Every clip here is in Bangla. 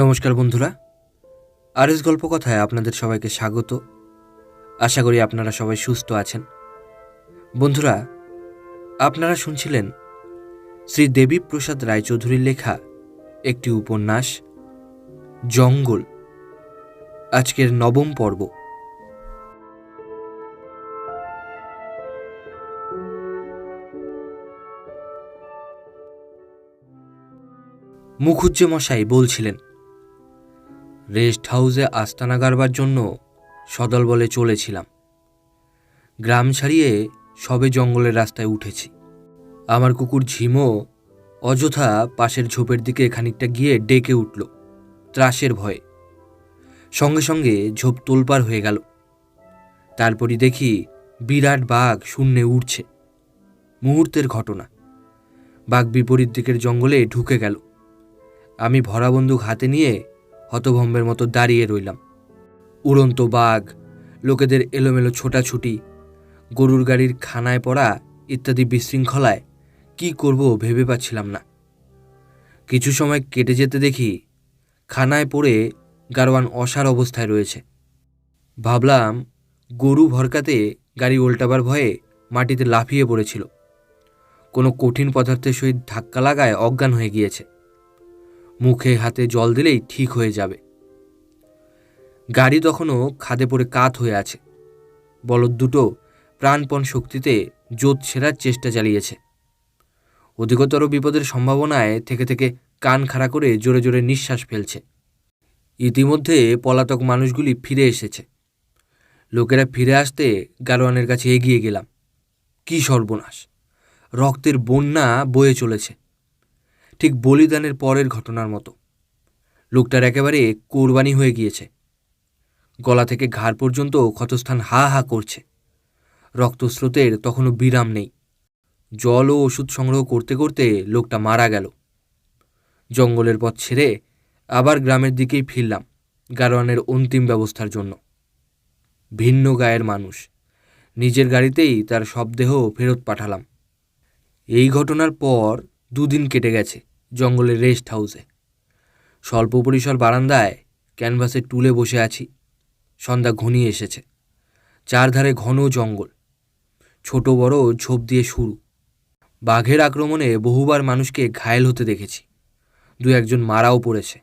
নমস্কার বন্ধুরা, আরএস গল্প কথায় আপনাদের সবাইকে স্বাগত। আশা করি আপনারা সবাই সুস্থ আছেন। বন্ধুরা, আপনারা শুনছিলেন শ্রী দেবীপ্রসাদ রায়চৌধুরীর লেখা একটি উপন্যাস জঙ্গল, আজকের ৯ম পর্ব। মুখুজ্জেমশাই বলছিলেন, রেস্ট হাউসে আস্তানা গাড়বার জন্য সদলবলে চলেছিলাম। গ্রাম ছাড়িয়ে সবে জঙ্গলের রাস্তায় উঠেছি। আমার কুকুর ঝিমো অযথা পাশের ঝোপের দিকে খানিকটা গিয়ে ডেকে উঠল ত্রাসের ভয়ে। সঙ্গে সঙ্গে ঝোপ তোলপাড় হয়ে গেল। তারপরই দেখি বিরাট বাঘ শূন্যে উঠছে। মুহূর্তের ঘটনা, বাঘ বিপরীত দিকের জঙ্গলে ঢুকে গেল। আমি ভরা বন্দুক হাতে নিয়ে হতভম্বের মতো দাঁড়িয়ে রইলাম। উড়ন্ত বাঘ, লোকেদের এলোমেলো ছোটাছুটি, গরুর গাড়ির খানায় পড়া ইত্যাদি বিশৃঙ্খলায় কি করব ভেবে পাচ্ছিলাম না। কিছু সময় কেটে যেতে দেখি খানায় পড়ে গাড়োয়ান অসাড় অবস্থায় রয়েছে। ভাবলাম গরু ভরকাতে গাড়ি উল্টাবার ভয়ে মাটিতে লাফিয়ে পড়েছিল, কোনো কঠিন পদার্থের সহিত ধাক্কা লাগায় অজ্ঞান হয়ে গিয়েছে। মুখে হাতে জল দিলেই ঠিক হয়ে যাবে। গাড়ি তখনও খাদে পড়ে কাত হয়ে আছে। বলদ দুটো প্রাণপণ শক্তিতে জোত ছেঁড়ার চেষ্টা চালিয়েছে। অধিকতর বিপদের সম্ভাবনায় থেকে থেকে কান খাড়া করে জোরে জোরে নিঃশ্বাস ফেলছে। ইতিমধ্যে পলাতক মানুষগুলি ফিরে এসেছে। লোকেরা ফিরে আসতে গাড়োয়ানের কাছে এগিয়ে গেলাম। কি সর্বনাশ! রক্তের বন্যা বয়ে চলেছে, ঠিক বলিদানের পরের ঘটনার মতো। লোকটার একেবারে কোরবানি হয়ে গিয়েছে। গলা থেকে ঘাড় পর্যন্ত ক্ষতস্থান হা হা করছে। রক্তস্রোতের তখনও বিরাম নেই। জল ও ওষুধ সংগ্রহ করতে করতে লোকটা মারা গেল। জঙ্গলের পথ ছেড়ে আবার গ্রামের দিকেই ফিরলাম গাড়োয়ানের অন্তিম ব্যবস্থার জন্য। ভিন্ন গায়ের মানুষ, নিজের গাড়িতেই তার শবদেহ ফেরত পাঠালাম। এই ঘটনার পর 2 দিন কেটে গেছে জঙ্গলের রেস্ট হাউসে। স্বল্প পরিসর বারান্দায় ক্যানভাসে টুলে বসে আছি। সন্ধ্যা ঘনিয়ে এসেছে। চারধারে ঘন জঙ্গল, ছোট বড় ঝোপ দিয়ে শুরু। বাঘের আক্রমণে বহুবার মানুষকে ঘায়েল হতে দেখেছি, 2-1 মারাও পড়েছে।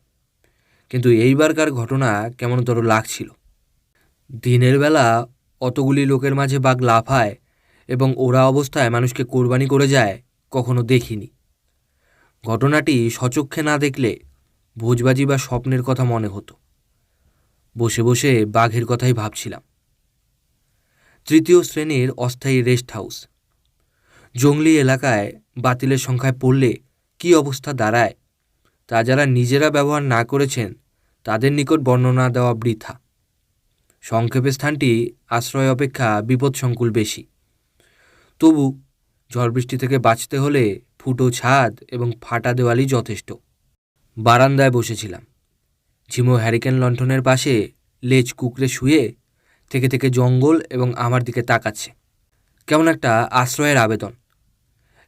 কিন্তু এইবারকার ঘটনা কেমনতর লাগছিল। দিনের বেলা অতগুলি লোকের মাঝে বাঘ লাফায় এবং ওরা অবস্থায় মানুষকে কোরবানি করে যায় কখনো দেখিনি। ঘটনাটি সচক্ষে না দেখলে ভোজবাজি বা স্বপ্নের কথা মনে হতো। বসে বসে বাঘের কথাই ভাবছিলাম। 3য় শ্রেণীর অস্থায়ী রেস্ট হাউস। জঙ্গলি এলাকায় বাতিলের সংখ্যায় পড়লে কি অবস্থা দাঁড়ায় তা যারা নিজেরা ব্যবহার না করেছেন তাদের নিকট বর্ণনা দেওয়া বৃথা। সংক্ষেপে স্থানটি আশ্রয় অপেক্ষা বিপদসংকুল বেশি। তবু ঝড় বৃষ্টি থেকে বাঁচতে হলে ফুটো ছাদ এবং ফাটা দেওয়ালই যথেষ্ট। বারান্দায় বসেছিলাম। ঝিমো হ্যারিকেন লণ্ঠনের পাশে লেজ কুকড়ে শুয়ে থেকে থেকে জঙ্গল এবং আমার দিকে তাকাচ্ছে। কেমন একটা আশ্রয়ের আবেদন।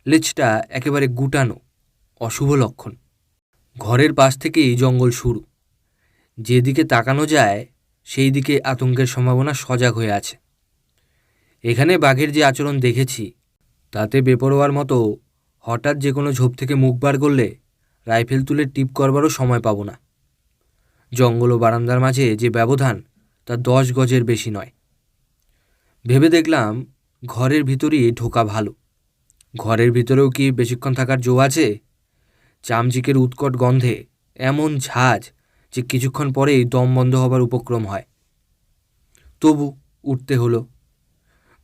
লেজটা একেবারে গুটানো, অশুভ লক্ষণ। ঘরের পাশ থেকেই জঙ্গল শুরু। যেদিকে তাকানো যায় সেই দিকে আতঙ্কের সম্ভাবনা সজাগ হয়ে আছে। এখানে বাঘের যে আচরণ দেখেছি তাতে বেপরোয়ার মতো হঠাৎ যে কোনো ঝোপ থেকে মুখ বার করলে রাইফেল তুলে টিপ করবারও সময় পাবো না। জঙ্গল ও বারান্দার মাঝে যে ব্যবধান তা 10 গজের বেশি নয়। ভেবে দেখলাম ঘরের ভিতরই ঢোকা ভালো। ঘরের ভিতরেও কি বেশিক্ষণ থাকার জো আছে? চামচিকের উৎকট গন্ধে এমন ঝাঁজ যে কিছুক্ষণ পরেই দম বন্ধ হবার উপক্রম হয়। তবু উঠতে হলো।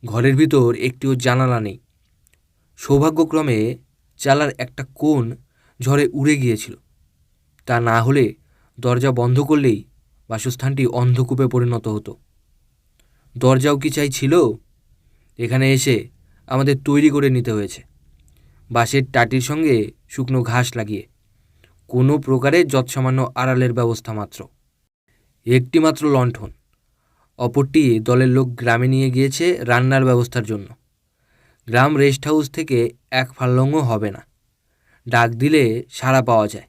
ঘরের ভিতর একটিও জানালা নেই। সৌভাগ্যক্রমে চালার একটা কোণ ঝড়ে উড়ে গিয়েছিল। তা না হলে দরজা বন্ধ করলেই বাসস্থানটি অন্ধকূপে পরিণত হতো। দরজাও কি চাই ছিল? এখানে এসে আমাদের তৈরি করে নিতে হয়েছে, বাঁশের টাটির সঙ্গে শুকনো ঘাস লাগিয়ে, কোনো প্রকারে যৎসামান্য আড়ালের ব্যবস্থা মাত্র। একটি মাত্র লণ্ঠন, অপরটি দলের লোক গ্রামে নিয়ে গিয়েছে রান্নার ব্যবস্থার জন্য। গ্রাম রেস্ট হাউস থেকে 1 ফার্লংও হবে না। ডাক দিলে সাড়া পাওয়া যায়।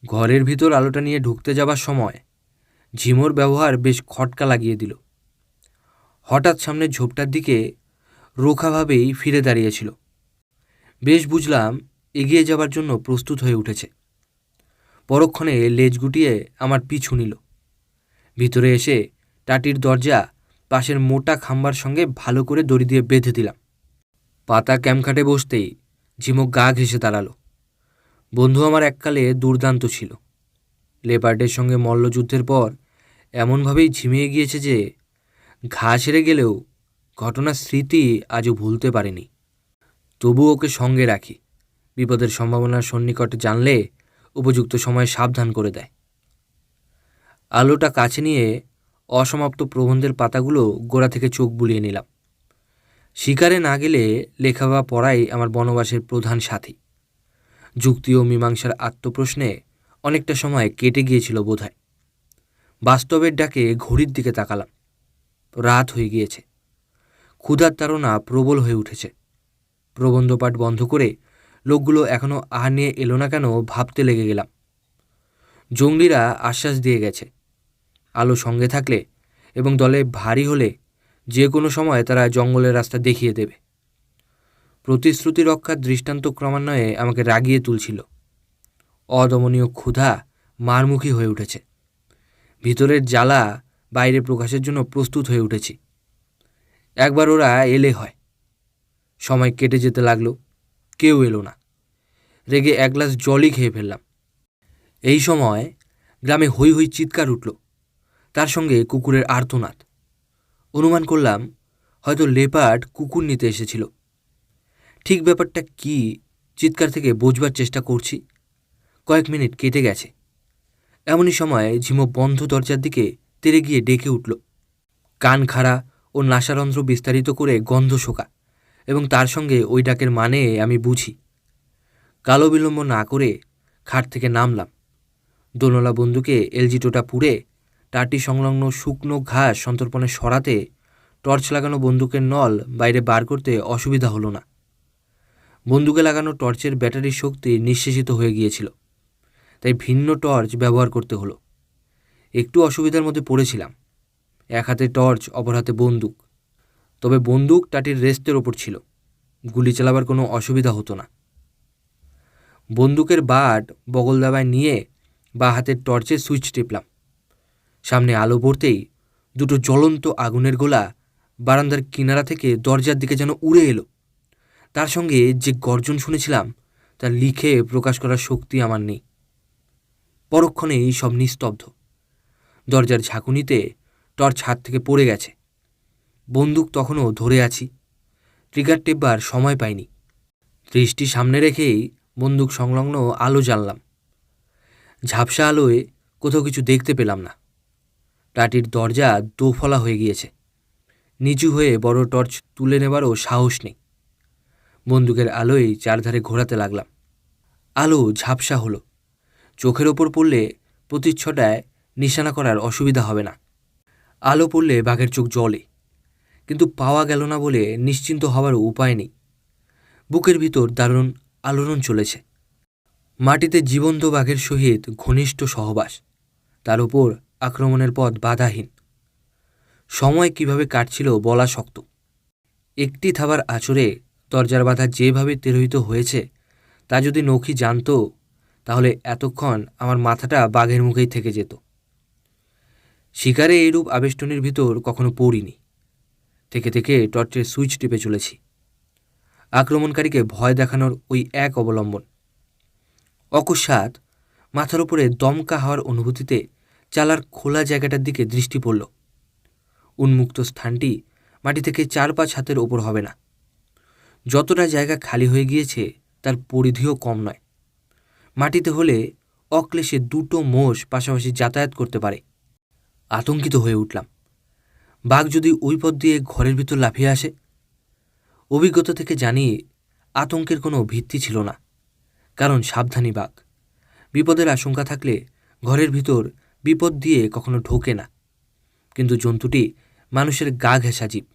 ঘরের ভিতর আলোটা নিয়ে ঢুকতে যাবার সময় ঝিমোর ব্যবহার বেশ খটকা লাগিয়ে দিল। হঠাৎ সামনের ঝোপটার দিকে রোখাভাবেই ফিরে দাঁড়িয়েছিল। বেশ বুঝলাম এগিয়ে যাবার জন্য প্রস্তুত হয়ে উঠেছে। পরক্ষণে লেজ গুটিয়ে আমার পিছু নিল। ভিতরে এসে টাটির দরজা পাশের মোটা খাম্বার সঙ্গে ভালো করে দড়ি দিয়ে বেঁধে দিলাম। পাতা ক্যামখাটে বসতেই ঝিমো গা ঘেঁষে দাঁড়ালো। বন্ধু আমার এককালে দুর্দান্ত ছিল। লেপার্ডের সঙ্গে মল্লযুদ্ধের পর এমনভাবেই ঝিমিয়ে গিয়েছে যে ঘা সেরে গেলেও ঘটনার স্মৃতি আজও ভুলতে পারিনি। তবু ওকে সঙ্গে রাখি, বিপদের সম্ভাবনার সন্নিকটে জানলে উপযুক্ত সময়ে সাবধান করে দেয়। আলোটা কাছে নিয়ে অসমাপ্ত প্রবন্ধের পাতাগুলো গোড়া থেকে চোখ বুলিয়ে নিলাম। শিকারে না গেলে লেখা বা পড়াই আমার বনবাসের প্রধান সাথী। যুক্তি ও মীমাংসার আত্মপ্রশ্নে অনেকটা সময় কেটে গিয়েছিল বোধহয়। বাস্তবের ডাকে ঘড়ির দিকে তাকালাম। রাত হয়ে গিয়েছে। ক্ষুধার তাড়না প্রবল হয়ে উঠেছে। প্রবন্ধ পাঠ বন্ধ করে লোকগুলো এখনও আহার নিয়ে এলো না কেন ভাবতে লেগে গেলাম। জঙ্গলিরা আশ্বাস দিয়ে গেছে আলো সঙ্গে থাকলে এবং দলে ভারী হলে যে কোনো সময় তারা জঙ্গলের রাস্তা দেখিয়ে দেবে। প্রতিশ্রুতি রক্ষার দৃষ্টান্ত ক্রমান্বয়ে আমাকে রাগিয়ে তুলছিল। অদমনীয় ক্ষুধা মারমুখী হয়ে উঠেছে। ভিতরের জ্বালা বাইরে প্রকাশের জন্য প্রস্তুত হয়ে উঠেছি। একবার ওরা এলে হয়। সময় কেটে যেতে লাগলো, কেউ এলো না। রেগে এক গ্লাস জলই খেয়ে ফেললাম। এই সময় গ্রামে হৈ হৈ চিৎকার উঠল, তার সঙ্গে কুকুরের আর্তনাদ। অনুমান করলাম হয়তো লেপার্ড কুকুর নিতে এসেছিল। ঠিক ব্যাপারটা কি চিৎকার থেকে বোঝবার চেষ্টা করছি। কয়েক মিনিট কেটে গেছে। এমনই সময় ঝিমো বন্ধ দরজার দিকে তেড়ে গিয়ে ডেকে উঠল। কান খাড়া ও নাসারন্ধ্র বিস্তারিত করে গন্ধ শোকা, এবং তার সঙ্গে ওই ডাকের মানে আমি বুঝি। কালো বিলম্ব না করে খাট থেকে নামলাম। দোনলা বন্দুকে এলজি টোটা পুড়ে টাটি সংলগ্ন শুকনো ঘাস সন্তর্পণে সরাতে টর্চ লাগানো বন্দুকের নল বাইরে বার করতে অসুবিধা হলো না। বন্দুকে লাগানো টর্চের ব্যাটারির শক্তি নিঃশেষিত হয়ে গিয়েছিল, তাই ভিন্ন টর্চ ব্যবহার করতে হলো। একটু অসুবিধার মধ্যে পড়েছিলাম। এক হাতে টর্চ, অপর হাতে বন্দুক। তবে বন্দুক টাটির রেস্টের ওপর ছিল, গুলি চালাবার কোনো অসুবিধা হতো না। বন্দুকের বাট বগল দাবায় নিয়ে বা হাতের টর্চের সুইচ টিপলাম। সামনে আলো পড়তেই দুটো জ্বলন্ত আগুনের গোলা বারান্দার কিনারা থেকে দরজার দিকে যেন উড়ে এলো। তার সঙ্গে যে গর্জন শুনেছিলাম তা লিখে প্রকাশ করার শক্তি আমার নেই। পরক্ষণেই সব নিস্তব্ধ। দরজার ঝাঁকুনিতে টর্চ হাত থেকে পড়ে গেছে। বন্দুক তখনও ধরে আছি। ট্রিগার টেপবার সময় পাইনি। দৃষ্টি সামনে রেখেই বন্দুক সংলগ্ন আলো জ্বাললাম। ঝাপসা আলোয় কোথাও কিছু দেখতে পেলাম না। টাটির দরজা দোফলা হয়ে গিয়েছে। নিচু হয়ে বড় টর্চ তুলে নেবারও সাহস নেই। বন্দুকের আলোয় চারধারে ঘোরাতে লাগলাম। আলো ঝাপসা হলো। চোখের ওপর পড়লে প্রতিচ্ছটায় নিশানা করার অসুবিধা হবে না। আলো পড়লে বাঘের চোখ জ্বলে, কিন্তু পাওয়া গেল না বলে নিশ্চিন্ত হওয়ারও উপায় নেই। বুকের ভিতর দারুণ আলোড়ন চলেছে। মাটিতে জীবন্ত বাঘের সহিত ঘনিষ্ঠ সহবাস, তার উপর আক্রমণের পথ বাধাহীন। সময় কিভাবে কাটছিল বলা শক্ত। একটি থাবার আঁচড়ে দরজার বাধা যেভাবে তিরোহিত হয়েছে তা যদি নখি জানত, তাহলে এতক্ষণ আমার মাথাটা বাঘের মুখেই থেকে যেত। শিকারে এইরূপ আবেষ্টনীর ভিতর কখনো পড়িনি। থেকে থেকে টর্চের সুইচ টিপে চলেছি। আক্রমণকারীকে ভয় দেখানোর ওই এক অবলম্বন। অকস্মাৎ মাথার উপরে দমকা হওয়ার অনুভূতিতে চালার খোলা জায়গাটার দিকে দৃষ্টি পড়ল। উন্মুক্ত স্থানটি মাটি থেকে 4-5 হাতের ওপর হবে না। যতটা জায়গা খালি হয়ে গিয়েছে তার পরিধিও কম নয়। মাটিতে হলে অক্লেশে দুটো মোষ পাশাপাশি যাতায়াত করতে পারে। আতঙ্কিত হয়ে উঠলাম। বাঘ যদি ওই পথ দিয়ে ঘরের ভিতর লাফিয়ে আসে? অভিজ্ঞতা থেকে জানি আতঙ্কের কোনো ভিত্তি ছিল না, কারণ সাবধানী বাঘ। বিপদের আশঙ্কা থাকলে ঘরের ভিতর বিপদ দিয়ে কখনো ঢোকে না। কিন্তু জন্তুটি মানুষের গা ঘেঁষা জীব।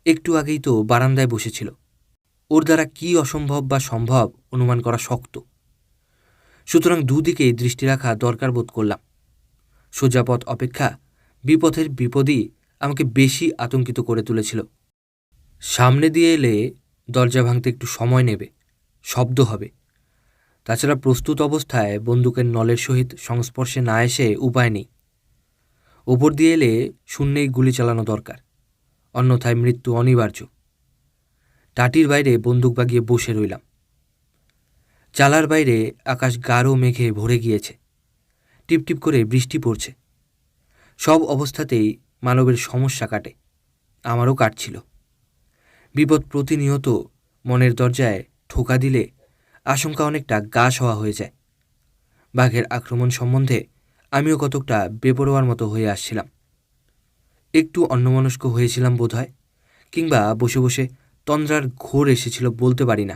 একটু আগেই তো বারান্দায় বসেছিল। ওর দ্বারা কি অসম্ভব বা সম্ভব অনুমান করা শক্ত। সুতরাং দুদিকেই দৃষ্টি রাখা দরকার বোধ করলাম। সোজা পথ অপেক্ষা বিপথের বিপদই আমাকে বেশি আতঙ্কিত করে তুলেছিল। সামনে দিয়ে এলে দরজা ভাঙতে একটু সময় নেবে, শব্দ হবে। তাছাড়া প্রস্তুত অবস্থায় বন্দুকের নলের সহিত সংস্পর্শে না এসে উপায় নেই। ওপর দিয়ে এলে শূন্যেই গুলি চালানো দরকার, অন্যথায় মৃত্যু অনিবার্য। টাটির বাইরে বন্দুক বাগিয়ে বসে রইলাম। চালার বাইরে আকাশ গাঢ় মেঘে ভরে গিয়েছে, টিপটিপ করে বৃষ্টি পড়ছে। সব অবস্থাতেই মানবের সমস্যা কাটে, আমারও কাটছিল। বিপদ প্রতিনিয়ত মনের দরজায় ঠোকা দিলে আশঙ্কা অনেকটা গা সওয়া হয়ে যায়। বাঘের আক্রমণ সম্বন্ধে আমিও কতকটা বেপরোয়ার মতো হয়ে আসছিলাম। একটু অন্যমনস্ক হয়েছিলাম বোধহয়, কিংবা বসে বসে তন্দ্রার ঘোর এসেছিল বলতে পারি না।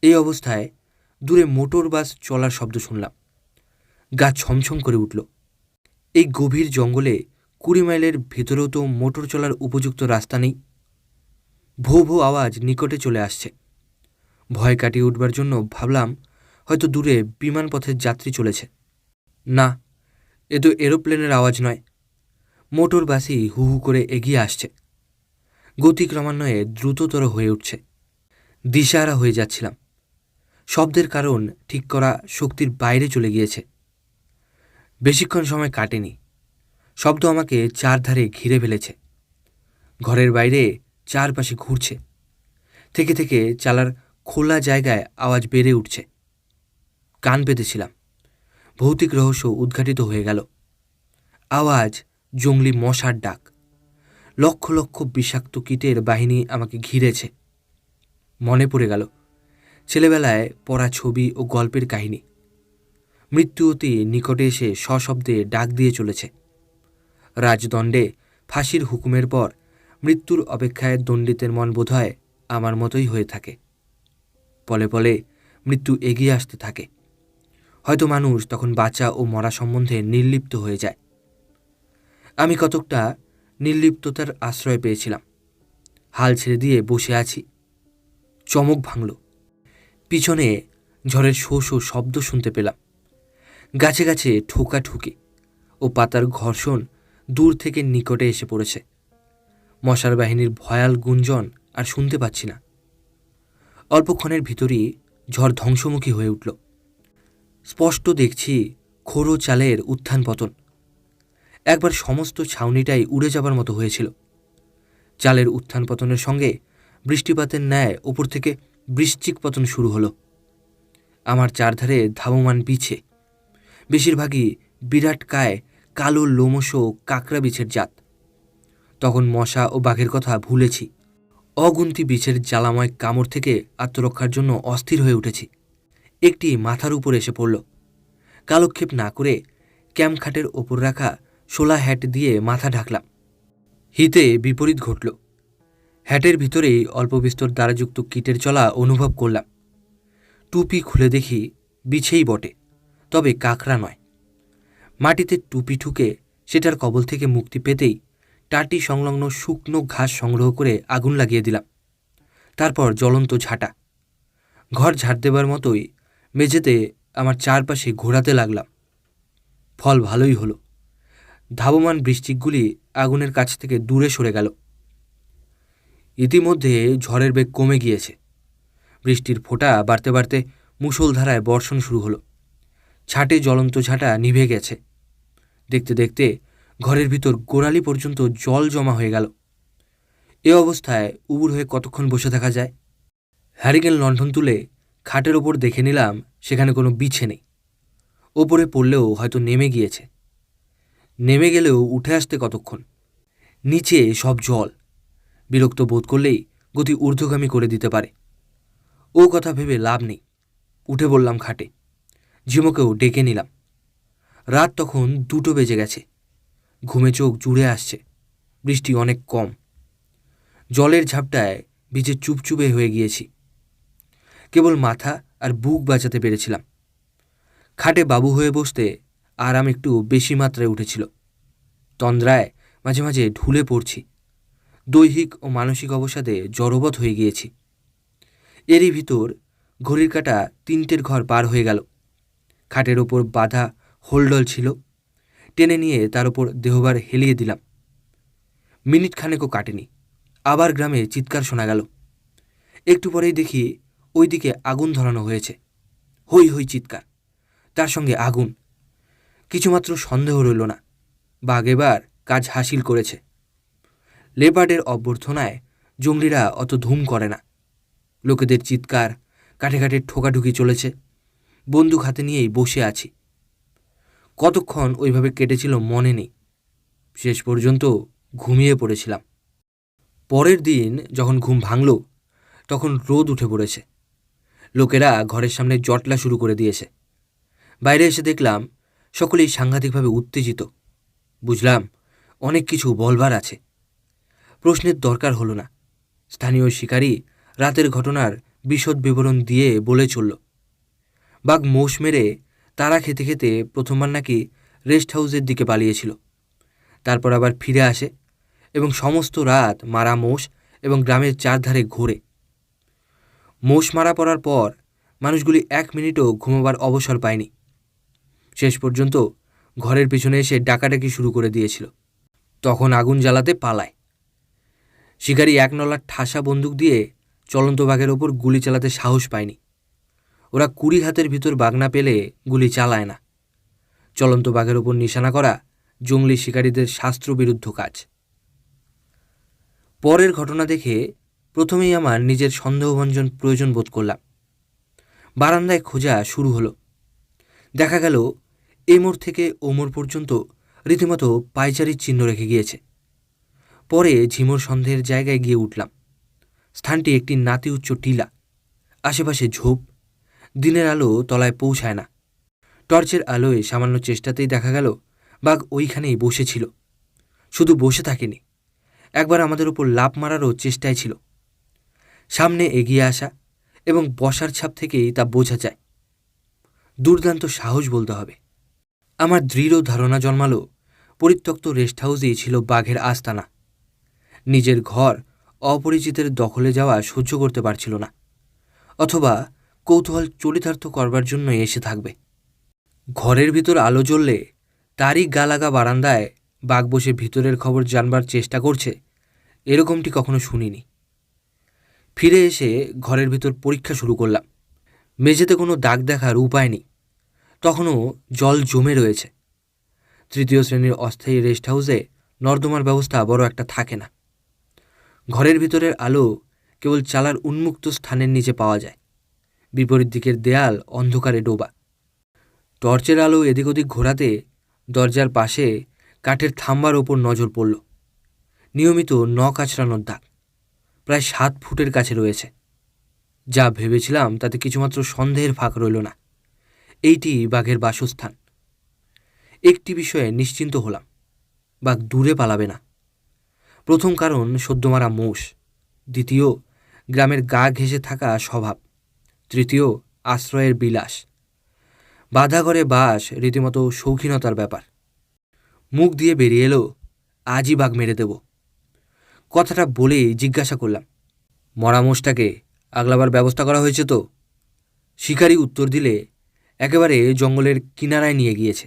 এই অবস্থায় দূরে মোটর বাস চলার শব্দ শুনলাম। গা ছমছম করে উঠল। এই গভীর জঙ্গলে 20 মাইলের ভেতরেও তো মোটর চলার উপযুক্ত রাস্তা নেই। ভো ভো আওয়াজ নিকটে চলে আসছে। ভয় কাটিয়ে উঠবার জন্য ভাবলাম হয়তো দূরে বিমানপথের যাত্রী চলেছে। না, এ তো এরোপ্লেনের আওয়াজ নয়। মোটর বাসই হু হু করে এগিয়ে আসছে। গতি ক্রমান্বয়ে দ্রুততর হয়ে উঠছে। দিশাহারা হয়ে যাচ্ছিলাম। শব্দের কারণ ঠিক করা শক্তির বাইরে চলে গিয়েছে। বেশিক্ষণ সময় কাটেনি। শব্দ আমাকে চারধারে ঘিরে ফেলেছে। ঘরের বাইরে চারপাশে ঘুরছে। থেকে থেকে চালার খোলা জায়গায় আওয়াজ বেড়ে উঠছে। কান পেতেছিলাম। ভৌতিক রহস্য উদ্ঘাটিত হয়ে গেল। আওয়াজ জঙ্গলি মশার ডাক। লক্ষ লক্ষ বিষাক্ত কীটের বাহিনী আমাকে ঘিরেছে। মনে পড়ে গেল ছেলেবেলায় পড়া ছবি ও গল্পের কাহিনী। মৃত্যু অতি নিকটে এসে সশব্দে ডাক দিয়ে চলেছে। রাজদণ্ডে ফাঁসির হুকুমের পর মৃত্যুর অপেক্ষায় দণ্ডিতের মন বোধহয় আমার মতোই হয়ে থাকে। পলে পলে মৃত্যু এগিয়ে আসতে থাকে। হয়তো মানুষ তখন বাঁচা ও মরা সম্বন্ধে নির্লিপ্ত হয়ে যায়। আমি কতকটা নির্লিপ্ততার আশ্রয় পেয়েছিলাম। হাল ছেড়ে দিয়ে বসে আছি। চমক ভাঙল। পিছনে ঝড়ের শো শো শব্দ শুনতে পেলাম। গাছে গাছে ঠোকাঠুকি ও পাতার ঘর্ষণ দূর থেকে নিকটে এসে পড়েছে। মশার বাহিনীর ভয়াল গুঞ্জন আর শুনতে পাচ্ছি না। অল্পক্ষণের ভিতরই ঝড় ধ্বংসমুখী হয়ে উঠল। স্পষ্ট দেখছি খোড়ো চালের উত্থান পতন। একবার সমস্ত ছাউনিটাই উড়ে যাবার মতো হয়েছিল। চালের উত্থান পতনের সঙ্গে বৃষ্টিপাতের ন্যায় ওপর থেকে বৃশ্চিক পতন শুরু হলো। আমার চারধারে ধাবমান বিছে, বেশিরভাগই বিরাট কায় কালো লোমশ কাকড়া বিছের জাত। তখন মশা ও বাঘের কথা ভুলেছি। অগুন্তি বিছের জ্বালাময় কামড় থেকে আত্মরক্ষার জন্য অস্থির হয়ে উঠেছি। একটি মাথার উপর এসে পড়ল। কালক্ষেপ না করে ক্যাম্পখাটের ওপর রাখা শোলা হ্যাট দিয়ে মাথা ঢাকলাম। হিতে বিপরীত ঘটল। হ্যাটের ভিতরেই অল্প বিস্তর দ্বারাযুক্ত কীটের চলা অনুভব করলাম। টুপি খুলে দেখি বিছেই বটে, তবে কাকড়া নয়। মাটিতে টুপি ঠুকে সেটার কবল থেকে মুক্তি পেতেই টাটি সংলগ্ন শুকনো ঘাস সংগ্রহ করে আগুন লাগিয়ে দিলাম। তারপর জ্বলন্ত ঝাঁটা। ঘর ঝাড় দেবার মতোই মেঝেতে আমার চারপাশে ঘোরাতে লাগলাম। ফল ভালোই হলো। ধাবমান বৃশ্চিকগুলি আগুনের কাছ থেকে দূরে সরে গেল। ইতিমধ্যে ঝড়ের বেগ কমে গিয়েছে। বৃষ্টির ফোঁটা বাড়তে বাড়তে মুষলধারায় বর্ষণ শুরু হলো। ছাটে জ্বলন্ত ঝাঁটা নিভে গেছে। দেখতে দেখতে ঘরের ভিতর গোড়ালি পর্যন্ত জল জমা হয়ে গেল। এ অবস্থায় উবুর হয়ে কতক্ষণ বসে থাকা যায়? হ্যারিকেন লণ্ঠন তুলে খাটের ওপর দেখে নিলাম সেখানে কোনো বিছে নেই। ওপরে পড়লেও হয়তো নেমে গিয়েছে। নেমে গেলেও উঠে আসতে কতক্ষণ? নিচে সব জল। বিরক্ত বোধ করলেই গতি ঊর্ধ্বগামী করে দিতে পারে। ও কথা ভেবে লাভ নেই। উঠে বললাম খাটে। ঝিমোকেও ডেকে নিলাম। রাত তখন 2টো বেজে গেছে। ঘুমে চোখ জুড়ে আসছে। বৃষ্টি অনেক কম। জলের ঝাপটায় ভিজে চুপচুপে হয়ে গিয়েছি। কেবল মাথা আর বুক বাঁচাতে পেরেছিলাম। খাটে বাবু হয়ে বসতে আরাম একটু বেশি মাত্রায় উঠেছিল। তন্দ্রায় মাঝে মাঝে ঢুলে পড়ছি। দৈহিক ও মানসিক অবসাদে জড়বৎ হয়ে গিয়েছি। এরই ভিতর ঘড়ির কাঁটা 3টের ঘর পার হয়ে গেল। খাটের ওপর বাঁধা হোলডল ছিল, টেনে নিয়ে তার ওপর দেহভার হেলিয়ে দিলাম। মিনিট খানেকও কাটেনি, আবার গ্রামে চিৎকার শোনা গেল। একটু পরেই দেখি ওইদিকে আগুন ধরানো হয়েছে। হই হই চিৎকার, তার সঙ্গে আগুন। কিছুমাত্র সন্দেহ রইল না, বাঘ এবার কাজ হাসিল করেছে। লেপার্ডের অভ্যর্থনায় জঙ্গলিরা অত ধুম করে না। লোকেদের চিৎকার, কাঠে কাঠে ঠোকাঠুকি চলেছে। বন্দুক হাতে নিয়েই বসে আছি। কতক্ষণ ওইভাবে কেটেছিল মনে নেই। শেষ পর্যন্ত ঘুমিয়ে পড়েছিলাম। পরের দিন যখন ঘুম ভাঙল, তখন রোদ উঠে পড়েছে। লোকেরা ঘরের সামনে জটলা শুরু করে দিয়েছে। বাইরে এসে দেখলাম সকলেই সাংঘাতিকভাবে উত্তেজিত। বুঝলাম অনেক কিছু বলবার আছে। প্রশ্নের দরকার হলো না। স্থানীয় শিকারী রাতের ঘটনার বিশদ বিবরণ দিয়ে বলে চলল, বাঘ মোষ মেরে তারা খেতে খেতে প্রথমবার নাকি রেস্ট হাউসের দিকে পালিয়েছিল, তারপর আবার ফিরে আসে এবং সমস্ত রাত মারা মোষ এবং গ্রামের চারধারে ঘোরে। মোষ মারা পড়ার পর মানুষগুলি 1 মিনিটও ঘুমাবার অবসর পায়নি। শেষ পর্যন্ত ঘরের পিছনে এসে ডাকাডাকি শুরু করে দিয়েছিল। তখন আগুন জ্বালাতে পালায়। শিকারী 1 নলার ঠাসা বন্দুক দিয়ে চলন্ত বাঘের ওপর গুলি চালাতে সাহস পায়নি। ওরা 20 হাতের ভিতর বাঘ না পেলে গুলি চালায় না। চলন্ত বাঘের ওপর নিশানা করা জঙ্গলি শিকারীদের শাস্ত্রবিরুদ্ধ কাজ। পরের ঘটনা দেখে প্রথমেই আমার নিজের সন্দেহভঞ্জন প্রয়োজন বোধ করলাম। বারান্দায় খোঁজা শুরু হলো। দেখা গেল এ মোড় থেকে ও মোড় পর্যন্ত রীতিমতো পায়চারির চিহ্ন রেখে গিয়েছে। পরে ঝিমোর সন্দেহের জায়গায় গিয়ে উঠলাম। স্থানটি একটি নাতি উচ্চ টিলা, আশেপাশে ঝোপ। দিনের আলো তলায় পৌঁছায় না। টর্চের আলোয় সামান্য চেষ্টাতেই দেখা গেল বাঘ ওইখানেই বসেছিল। শুধু বসে থাকেনি, একবার আমাদের উপর লাফ মারারও চেষ্টায় ছিল। সামনে এগিয়ে আসা এবং বসার ছাপ থেকেই তা বোঝা যায়। দুর্দান্ত সাহস বলতে হবে। আমার দৃঢ় ধারণা জন্মালো পরিত্যক্ত রেস্ট হাউসেই ছিল বাঘের আস্তানা। নিজের ঘর অপরিচিতের দখলে যাওয়া সহ্য করতে পারছিল না, অথবা কৌতূহল চরিতার্থ করবার জন্যই এসে থাকবে। ঘরের ভিতর আলো জ্বললে তারই গালাগা বারান্দায় বাঘ বসে ভিতরের খবর জানবার চেষ্টা করছে, এরকমটি কখনো শুনিনি। ফিরে এসে ঘরের ভিতর পরীক্ষা শুরু করলাম। মেঝেতে কোনো দাগ দেখার উপায় নেই, তখনও জল জমে রয়েছে। 3য় শ্রেণীর অস্থায়ী রেস্ট হাউসে নর্দমার ব্যবস্থা বড় একটা থাকে না। ঘরের ভিতরের আলো কেবল চালার উন্মুক্ত স্থানের নিচে পাওয়া যায়। বিপরীত দিকের দেয়াল অন্ধকারে ডোবা। টর্চের আলো এদিক ওদিক ঘোরাতে দরজার পাশে কাঠের থাম্বার ওপর নজর পড়ল। নিয়মিত নখ আঁচড়ানোর দাগ, প্রায় 7 ফুটের কাছে রয়েছে। যা ভেবেছিলাম তাতে কিছুমাত্র সন্দেহের ফাঁক রইল না। এইটি বাঘের বাসস্থান। একটি বিষয়ে নিশ্চিন্ত হলাম, বাঘ দূরে পালাবে না। প্রথম কারণ সদ্য মারা মোষ, দ্বিতীয় গ্রামের গা ঘেঁষে থাকা স্বভাব, তৃতীয় আশ্রয়ের বিলাস। বাধা ঘরে বাস রীতিমতো শৌখিনতার ব্যাপার। মুখ দিয়ে বেরিয়ে এলো, আজই বাঘ মেরে দেব। কথাটা বলেই জিজ্ঞাসা করলাম, মরা মোষটাকে আগলাবার ব্যবস্থা করা হয়েছে তো? শিকারী উত্তর দিলে, একেবারে জঙ্গলের কিনারায় নিয়ে গিয়েছে,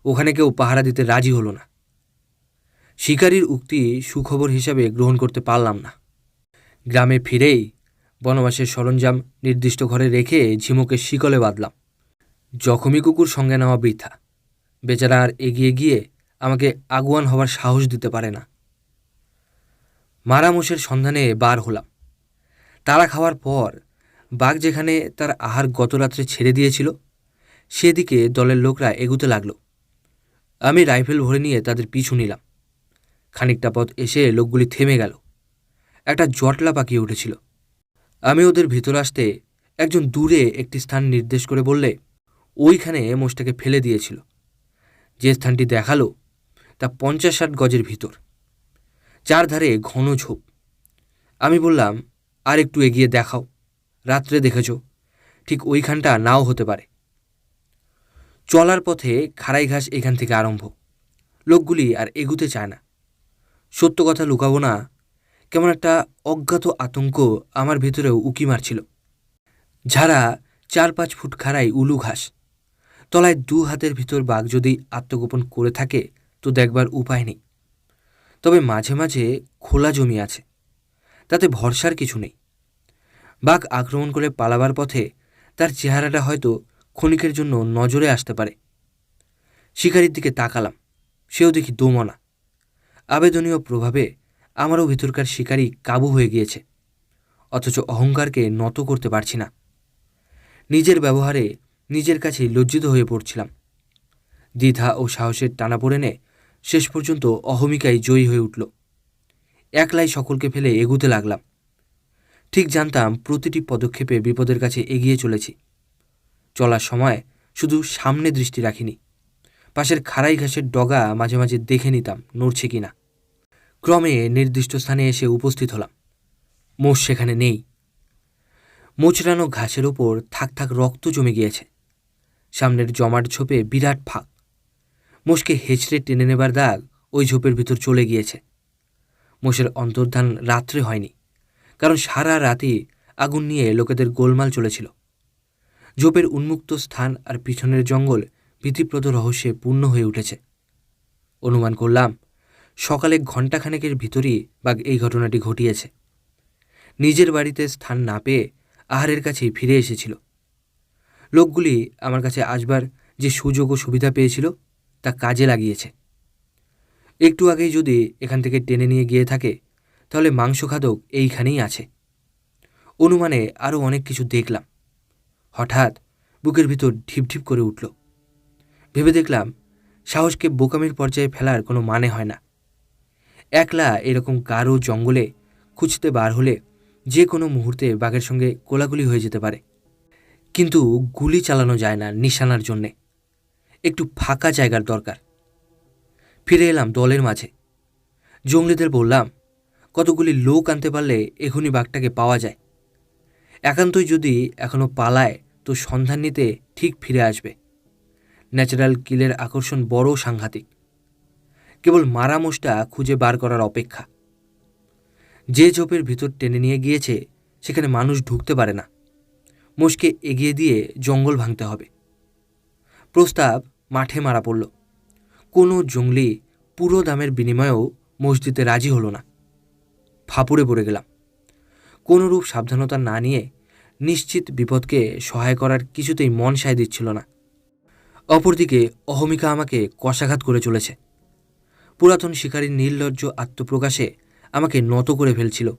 ওখানে কেউ পাহারা দিতে রাজি হলো না। শিকারীর উক্তি সুখবর হিসাবে গ্রহণ করতে পারলাম না। গ্রামে ফিরেই বনবাসের সরঞ্জাম নির্দিষ্ট ঘরে রেখে ঝিমোকে শিকলে বাঁধলাম। জখমি কুকুর সঙ্গে নেওয়া বৃথা। বেচারা আর এগিয়ে গিয়ে আমাকে আগুয়ান হবার সাহস দিতে পারে না। মারা মোষের সন্ধানে বার হলাম। তাড়া খাওয়ার পর বাঘ যেখানে তার আহার গত রাত্রে ছেড়ে দিয়েছিল, সেদিকে দলের লোকরা এগুতে লাগলো। আমি রাইফেল ভরে নিয়ে তাদের পিছু নিলাম। খানিকটা পথ এসে লোকগুলি থেমে গেল। একটা জটলা পাকিয়ে উঠেছিল। আমি ওদের ভিতর আসতে একজন দূরে একটি স্থান নির্দেশ করে বললে, ওইখানে মোষটাকে ফেলে দিয়েছিল। যে স্থানটি দেখালো তা 50-60 গজের ভিতর, চারধারে ঘন ঝোপ। আমি বললাম, আর একটু এগিয়ে দেখাও, রাত্রে দেখেছ, ঠিক ওইখানটা নাও হতে পারে। চলার পথে খাড়াই ঘাস এখান থেকে আরম্ভ। লোকগুলি আর এগুতে চায় না। সত্য কথা লুকাবো না, কেমন একটা অজ্ঞাত আতঙ্ক আমার ভিতরেও উকি মারছিল। ঝাড়া 4-5 ফুট খাড়াই উলু ঘাস, তলায় 2 হাতের ভিতর বাঘ যদি আত্মগোপন করে থাকে তো দেখবার উপায় নেই। তবে মাঝে মাঝে খোলা জমি আছে, তাতে ভরসার কিছু নেই। বাঘ আক্রমণ করে পালাবার পথে তার চেহারাটা হয়তো ক্ষণিকের জন্য নজরে আসতে পারে। শিকারির দিকে তাকালাম, সেও দেখি দোমনা। আবেদনীয় প্রভাবে আমারও ভিতরকার শিকারী কাবু হয়ে গিয়েছে, অথচ অহংকারকে নত করতে পারছি না। নিজের ব্যবহারে নিজের কাছেই লজ্জিত হয়ে পড়ছিলাম। দ্বিধা ও সাহসের টানাপোড়েনে শেষ পর্যন্ত অহমিকাই জয়ী হয়ে উঠল। একলাই সকলকে ফেলে এগুতে লাগলাম। ঠিক জানতাম প্রতিটি পদক্ষেপে বিপদের কাছে এগিয়ে চলেছি। চলার সময় শুধু সামনে দৃষ্টি রাখিনি, পাশের খাড়াই ঘাসের ডগা মাঝে মাঝে দেখে নিতাম নড়ছে কিনা। ক্রমে নির্দিষ্ট স্থানে এসে উপস্থিত হলাম। মোষ সেখানে নেই। মোচড়ানো ঘাসের ওপর থাক থাক রক্ত জমে গিয়েছে। সামনের জমাট ঝোপে বিরাট ফাঁক। মোষকে হেঁচড়ে টেনে নেবার দাগ ওই ঝোপের ভিতর চলে গিয়েছে। মোষের অন্তর্ধান রাত্রে হয়নি, কারণ সারা রাতে আগুন নিয়ে লোকেদের গোলমাল চলেছিল। ঝোপের উন্মুক্ত স্থান আর পিছনের জঙ্গল ভীতিপ্রদ রহস্যে পূর্ণ হয়ে উঠেছে। অনুমান করলাম সকালে ঘণ্টাখানেকের ভিতরই বাঘ এই ঘটনাটি ঘটিয়েছে। নিজের বাড়িতে স্থান না পেয়ে আহারের কাছেই ফিরে এসেছিল। লোকগুলি আমার কাছে আসবার যে সুযোগ ও সুবিধা পেয়েছিল তা কাজে লাগিয়েছে। একটু আগেই যদি এখান থেকে টেনে নিয়ে গিয়ে থাকে তাহলে মাংসখাদক এইখানেই আছে। অনুমানে আরও অনেক কিছু দেখলাম। হঠাৎ বুকের ভিতর ঢিপঢিপ করে উঠল। ভেবে দেখলাম সাহসকে বোকামির পর্যায়ে ফেলার কোনো মানে হয় না। একলা এরকম গাঢ় জঙ্গলে খুঁজতে বার হলে যে কোনো মুহূর্তে বাঘের সঙ্গে কোলাগুলি হয়ে যেতে পারে, কিন্তু গুলি চালানো যায় না নিশানার জন্যে। একটু ফাঁকা জায়গার দরকার। ফিরে এলাম দলের মাঝে। জঙ্গলিদের বললাম, কতগুলি লোক আনতে পারলে এখনই বাঘটাকে পাওয়া যায়। একান্তই যদি এখনও পালায় তো সন্ধান নিতে ঠিক ফিরে আসবে। ন্যাচারাল কিলের আকর্ষণ বড় সাংঘাতিক। কেবল মারা মোষটা খুঁজে বার করার অপেক্ষা। যে ঝোপের ভিতর টেনে নিয়ে গিয়েছে সেখানে মানুষ ঢুকতে পারে না। মোষকে এগিয়ে দিয়ে জঙ্গল ভাঙতে হবে। প্রস্তাব মাঠে মারা পড়ল। কোনো জঙ্গলি পুরো দামের বিনিময়েও মোষ দিতে রাজি হলো না। ফাঁপুড়ে পড়ে গেলাম। কোনোরূপ সাবধানতা না নিয়ে নিশ্চিত বিপদকে সহায় করার কিছুতেই মন সায় দিচ্ছিল না। অপরদিকে অহমিকা আমাকে কষাঘাত করে চলেছে। পুরাতন শিকারীর নির্লজ্জ আত্মপ্রকাশে আমাকে নত করে ফেলছিল।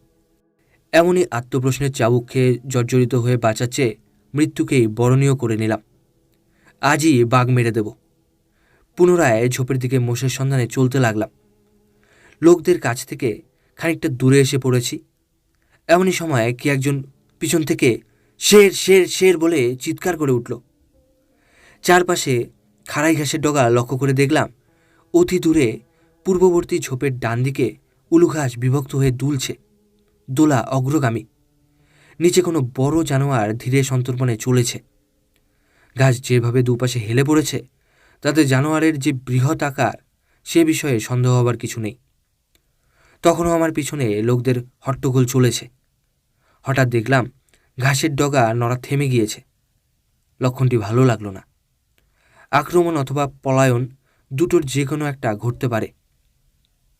এমনই আত্মপ্রশ্নের চাবুক খেয়ে জর্জরিত হয়ে বাঁচার চেয়ে মৃত্যুকেই বরণীয় করে নিলাম। আজই বাঘ মেরে দেব। পুনরায় ঝোপের দিকে মোষের সন্ধানে চলতে লাগলাম। লোকদের কাছ থেকে খানিকটা দূরে এসে পড়েছি। এমনই সময় কি একজন পিছন থেকে শের শের শের বলে চিৎকার করে উঠল। চারপাশে খাড়াই ঘাসের ডগা লক্ষ্য করে দেখলাম অতি দূরে পূর্ববর্তী ঝোপের ডান দিকে উলুঘাস বিভক্ত হয়ে দুলছে। দোলা অগ্রগামী। নিচে কোনো বড় জানোয়ার ধীরে সন্তর্পণে চলেছে। ঘাস যেভাবে দুপাশে হেলে পড়েছে তাতে জানোয়ারের যে বৃহৎ আকার সে বিষয়ে সন্দেহ হবার কিছু নেই। তখনও আমার পিছনে লোকদের হট্টগোল চলেছে। হঠাৎ দেখলাম ঘাসের ডগা নড়া থেমে গিয়েছে। লক্ষণটি ভালো লাগলো না। আক্রমণ অথবা পলায়ন দুটোর যে কোনো একটা ঘটতে পারে।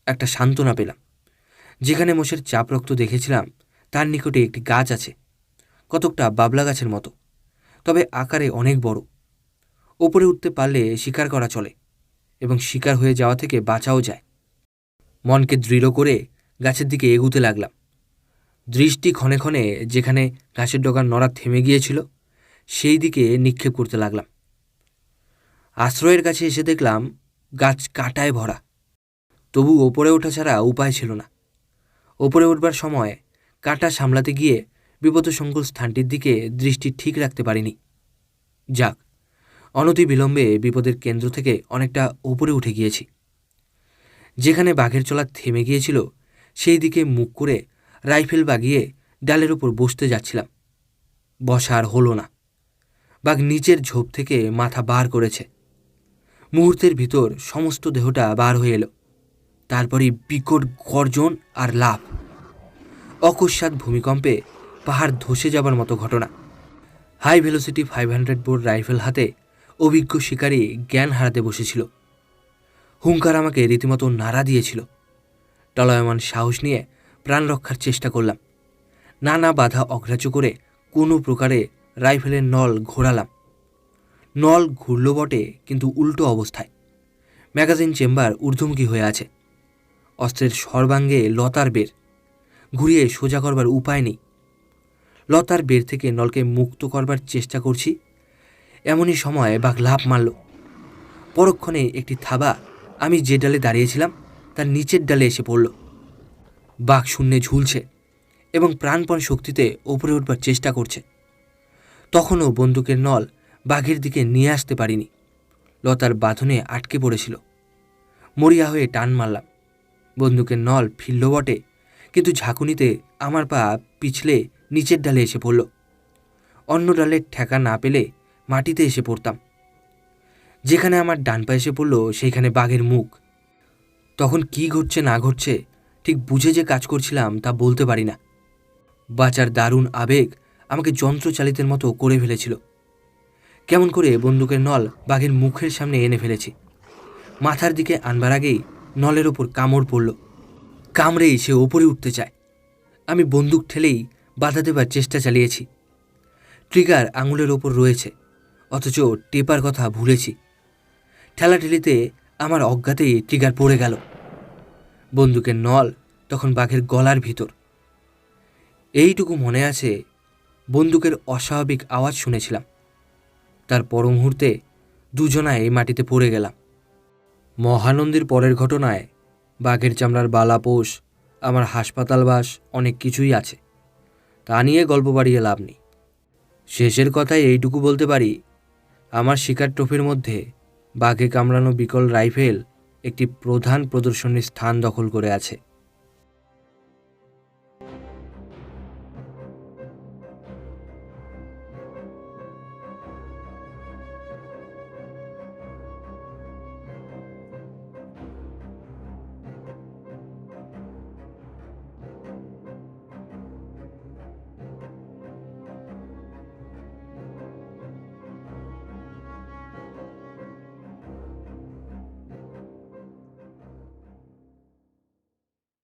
একটা সান্ত্বনা পেলাম। যেখানে মোষের চাপ রক্ত দেখেছিলাম তার নিকটে একটি গাছ আছে, কতকটা বাবলা গাছের মতো, তবে আকারে অনেক বড়। ওপরে উঠতে পারলে শিকার করা চলে এবং শিকার হয়ে যাওয়া থেকে বাঁচাও যায়। মনকে দৃঢ় করে গাছের দিকে এগুতে লাগলাম। দৃষ্টি ক্ষণে ক্ষণে যেখানে ঘাসের ডগার নড়া থেমে গিয়েছিল সেই দিকে নিক্ষেপ করতে লাগলাম। আশ্রয়ের কাছে এসে দেখলাম গাছ কাঁটায় ভরা। তবু ওপরে ওঠা ছাড়া উপায় ছিল না। ওপরে উঠবার সময় কাঁটা সামলাতে গিয়ে বিপদসংকুল স্থানটির দিকে দৃষ্টি ঠিক রাখতে পারিনি। যাক, অনতি বিলম্বে বিপদের কেন্দ্র থেকে অনেকটা ওপরে উঠে গিয়েছি। যেখানে বাঘের চলা থেমে গিয়েছিল সেই দিকে মুখ করে রাইফেল বাগিয়ে ডালের ওপর বসতে যাচ্ছিলাম। বসা আর হলো না। বাঘ নিচের ঝোপ থেকে মাথা বার করেছে। মুহূর্তের ভিতর সমস্ত দেহটা বার হয়ে এলো। তারপরে বিকট গর্জন আর লাফ। অকস্মাৎ ভূমিকম্পে পাহাড় ধসে যাবার মতো ঘটনা। হাই ভেলোসিটি 500 বোর রাইফেল হাতে অভিজ্ঞ শিকারী জ্ঞান হারাতে বসেছিল। হুঙ্কার আমাকে রীতিমতো নাড়া দিয়েছিল। টলয়মান সাহস নিয়ে প্রাণ রক্ষার চেষ্টা করলাম। নানা বাধা অগ্রাহ্য করে কোনো প্রকারে রাইফেলের নল ঘোরালাম। নল ঘুরল বটে, কিন্তু উল্টো অবস্থায়। ম্যাগাজিন চেম্বার ঊর্ধ্বমুখী হয়ে আছে। অস্ত্রের সর্বাঙ্গে লতার বের। ঘুরিয়ে সোজা করবার উপায় নেই। লতার বের থেকে নলকে মুক্ত করবার চেষ্টা করছি, এমনই সময় বাঘ লাফ মারল। পরক্ষণে একটি থাবা আমি যে ডালে দাঁড়িয়েছিলাম তার নিচের ডালে এসে পড়ল। বাঘ শূন্যে ঝুলছে এবং প্রাণপণ শক্তিতে ওপরে উঠবার চেষ্টা করছে। তখনও বন্দুকের নল বাঘের দিকে নিয়ে আসতে পারিনি। লতার বাঁধনে আটকে পড়েছিল। মরিয়া হয়ে টান মারলাম। বন্দুকের নল ফিরল বটে, কিন্তু ঝাঁকুনিতে আমার পা পিছলে নিচের ডালে এসে পড়ল। অন্য ডালের ঠেকা না পেলে মাটিতে এসে পড়তাম। যেখানে আমার ডান পা এসে পড়ল সেইখানে বাঘের মুখ। তখন কি ঘটছে না ঘটছে ঠিক বুঝে যে কাজ করছিলাম তা বলতে পারি না। বাঁচার দারুণ আবেগ আমাকে যন্ত্রচালিতের মতো করে ফেলেছিল। কেমন করে বন্দুকের নল বাঘের মুখের সামনে এনে ফেলেছি। মাথার দিকে আনবার আগেই নলের ওপর কামড় পড়ল। কামড়েই সে ওপরে উঠতে চায়। আমি বন্দুক ঠেলেই বাধা দেবার চেষ্টা চালিয়েছি। ট্রিগার আঙুলের ওপর রয়েছে, অথচ টেপার কথা ভুলেছি। ঠেলাঠেলিতে আমার অজ্ঞাতেই ট্রিগার পড়ে গেল। বন্দুকের নল তখন বাঘের গলার ভিতর। এইটুকু মনে আছে, বন্দুকের অস্বাভাবিক আওয়াজ শুনেছিলাম। তার পর মুহূর্তে দুজনায় মাটিতে পড়ে গেলাম। মহানন্দীর পরের ঘটনায় বাঘের চামড়ার বালাপোষ, আমার হাসপাতালবাস, অনেক কিছুই আছে। তা নিয়ে গল্প বাড়িয়ে লাভ নেই। শেষের কথায় এইটুকু বলতে পারি, আমার শিকার ট্রফির মধ্যে বাঘে কামড়ানো বিকল রাইফেল একটি প্রধান প্রদর্শনীর স্থান দখল করে আছে।